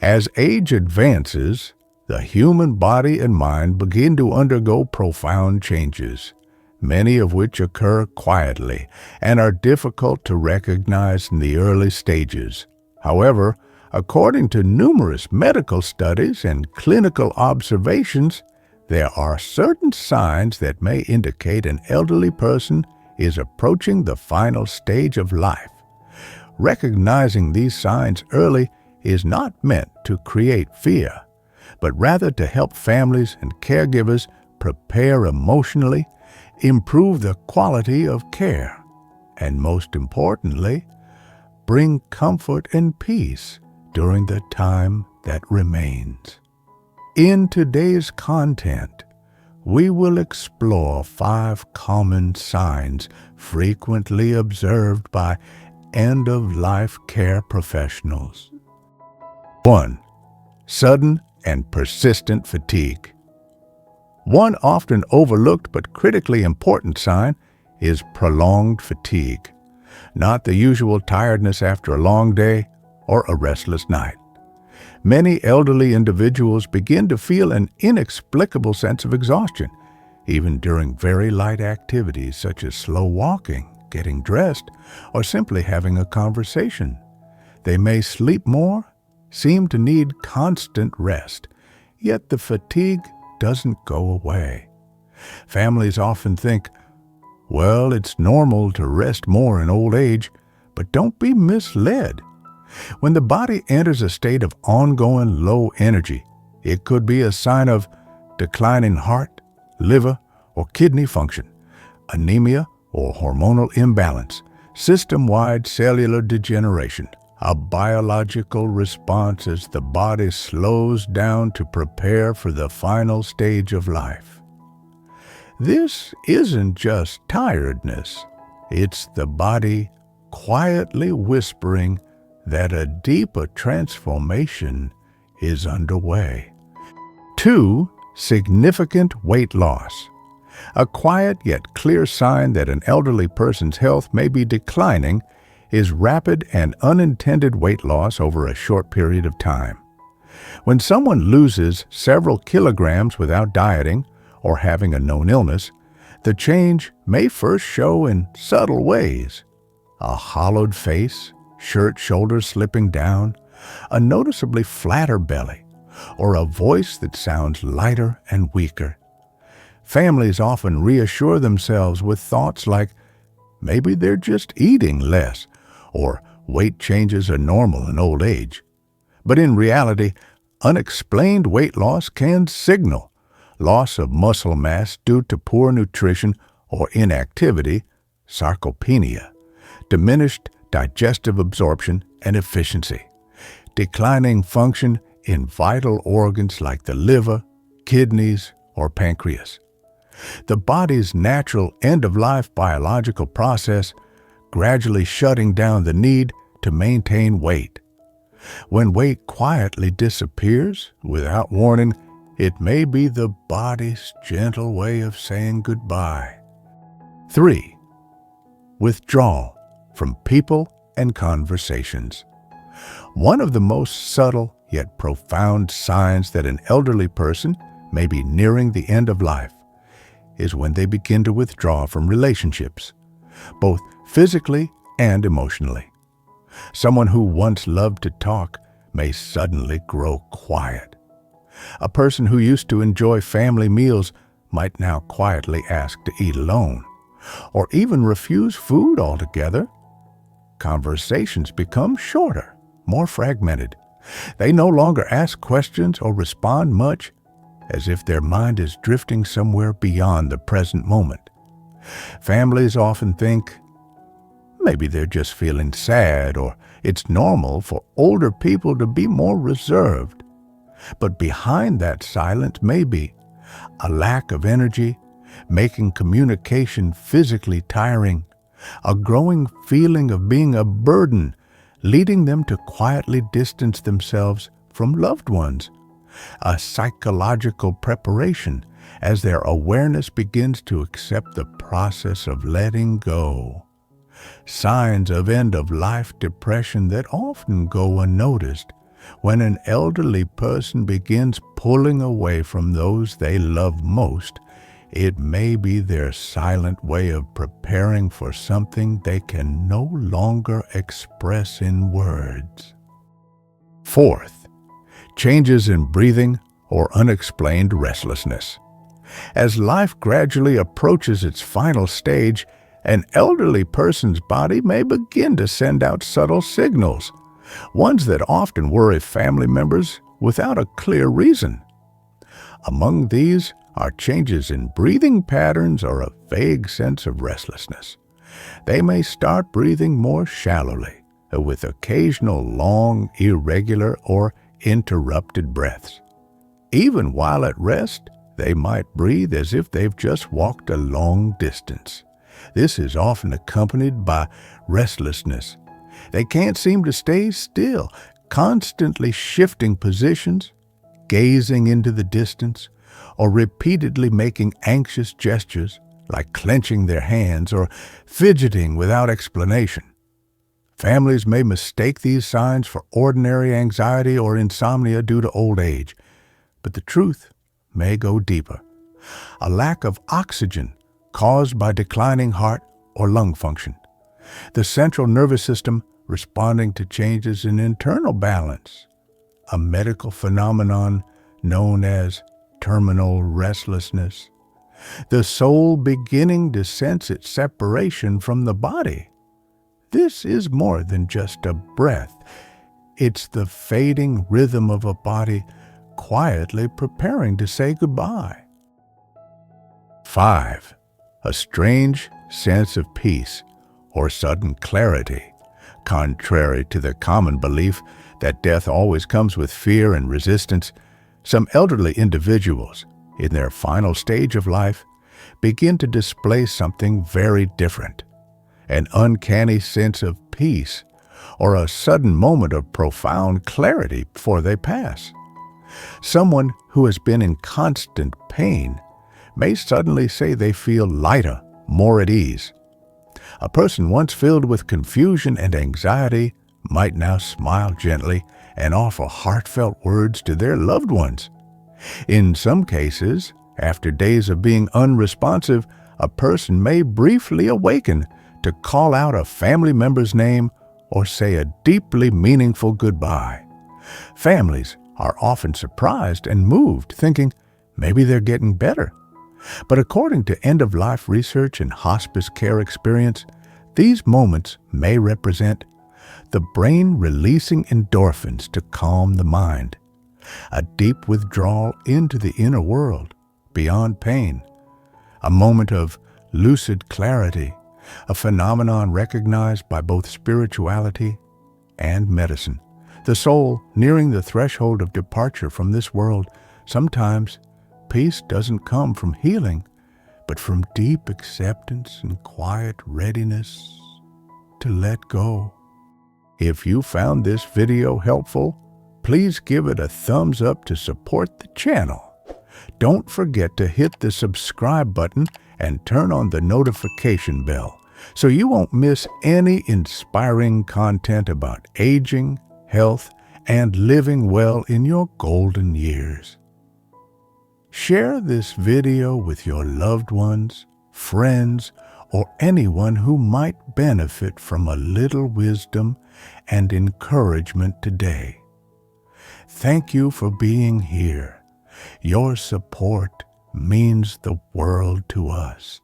As age advances, the human body and mind begin to undergo profound changes, many of which occur quietly and are difficult to recognize in the early stages. However, according to numerous medical studies and clinical observations, there are certain signs that may indicate an elderly person is approaching the final stage of life. Recognizing these signs early is not meant to create fear, but rather to help families and caregivers prepare emotionally, improve the quality of care, and most importantly, bring comfort and peace during the time that remains. In today's content, we will explore 5 common signs frequently observed by end-of-life care professionals. 1. Sudden and persistent fatigue. One often overlooked but critically important sign is prolonged fatigue, not the usual tiredness after a long day or a restless night. Many elderly individuals begin to feel an inexplicable sense of exhaustion, even during very light activities such as slow walking, getting dressed, or simply having a conversation. They may sleep more, seem to need constant rest, yet the fatigue doesn't go away. Families often think, well, it's normal to rest more in old age, but don't be misled. When the body enters a state of ongoing low energy, it could be a sign of declining heart, liver, or kidney function, anemia or hormonal imbalance, system-wide cellular degeneration, a biological response as the body slows down to prepare for the final stage of life. This isn't just tiredness, it's the body quietly whispering that a deeper transformation is underway. 2. Significant weight loss. A quiet yet clear sign that an elderly person's health may be declining is rapid and unintended weight loss over a short period of time. When someone loses several kilograms without dieting or having a known illness, the change may first show in subtle ways. A hollowed face, shirt shoulders slipping down, a noticeably flatter belly, or a voice that sounds lighter and weaker. Families often reassure themselves with thoughts like, maybe they're just eating less, or weight changes are normal in old age. But in reality, unexplained weight loss can signal loss of muscle mass due to poor nutrition or inactivity, sarcopenia, diminished digestive absorption and efficiency, declining function in vital organs like the liver, kidneys, or pancreas. The body's natural end-of-life biological process gradually shutting down the need to maintain weight. When weight quietly disappears without warning, it may be the body's gentle way of saying goodbye. 3. Withdrawal from people and conversations. One of the most subtle yet profound signs that an elderly person may be nearing the end of life is when they begin to withdraw from relationships, both physically and emotionally. Someone who once loved to talk may suddenly grow quiet. A person who used to enjoy family meals might now quietly ask to eat alone, or even refuse food altogether. Conversations become shorter, more fragmented. They no longer ask questions or respond much, as if their mind is drifting somewhere beyond the present moment. Families often think, maybe they're just feeling sad, or it's normal for older people to be more reserved. But behind that silence may be a lack of energy, making communication physically tiring, a growing feeling of being a burden, leading them to quietly distance themselves from loved ones, a psychological preparation as their awareness begins to accept the process of letting go. Signs of end-of-life depression that often go unnoticed, When an elderly person begins pulling away from those they love most, it may be their silent way of preparing for something they can no longer express in words. Fourth, changes in breathing or unexplained restlessness. As life gradually approaches its final stage, an elderly person's body may begin to send out subtle signals, ones that often worry family members without a clear reason. Among these are changes in breathing patterns or a vague sense of restlessness. They may start breathing more shallowly, with occasional long, irregular, or interrupted breaths. Even while at rest, they might breathe as if they've just walked a long distance. This is often accompanied by restlessness. They can't seem to stay still, constantly shifting positions, gazing into the distance, or repeatedly making anxious gestures like clenching their hands or fidgeting without explanation. Families may mistake these signs for ordinary anxiety or insomnia due to old age, but the truth may go deeper. A lack of oxygen caused by declining heart or lung function. The central nervous system responding to changes in internal balance, a medical phenomenon known as terminal restlessness. The soul beginning to sense its separation from the body. This is more than just a breath. It's the fading rhythm of a body quietly preparing to say goodbye. 5. A strange sense of peace or sudden clarity. Contrary to the common belief that death always comes with fear and resistance, some elderly individuals, in their final stage of life, begin to display something very different. An uncanny sense of peace or a sudden moment of profound clarity before they pass. Someone who has been in constant pain may suddenly say they feel lighter, more at ease. A person once filled with confusion and anxiety might now smile gently and offer heartfelt words to their loved ones. In some cases, after days of being unresponsive, a person may briefly awaken to call out a family member's name or say a deeply meaningful goodbye. Families are often surprised and moved, thinking maybe they're getting better. But according to end-of-life research and hospice care experience, these moments may represent the brain releasing endorphins to calm the mind, a deep withdrawal into the inner world, beyond pain, a moment of lucid clarity, a phenomenon recognized by both spirituality and medicine. The soul nearing the threshold of departure from this world. Sometimes peace doesn't come from healing, but from deep acceptance and quiet readiness to let go. If you found this video helpful, please give it a thumbs up to support the channel. Don't forget to hit the subscribe button and turn on the notification bell so you won't miss any inspiring content about aging, health, and living well in your golden years. Share this video with your loved ones, friends, or anyone who might benefit from a little wisdom and encouragement today. Thank you for being here. Your support means the world to us.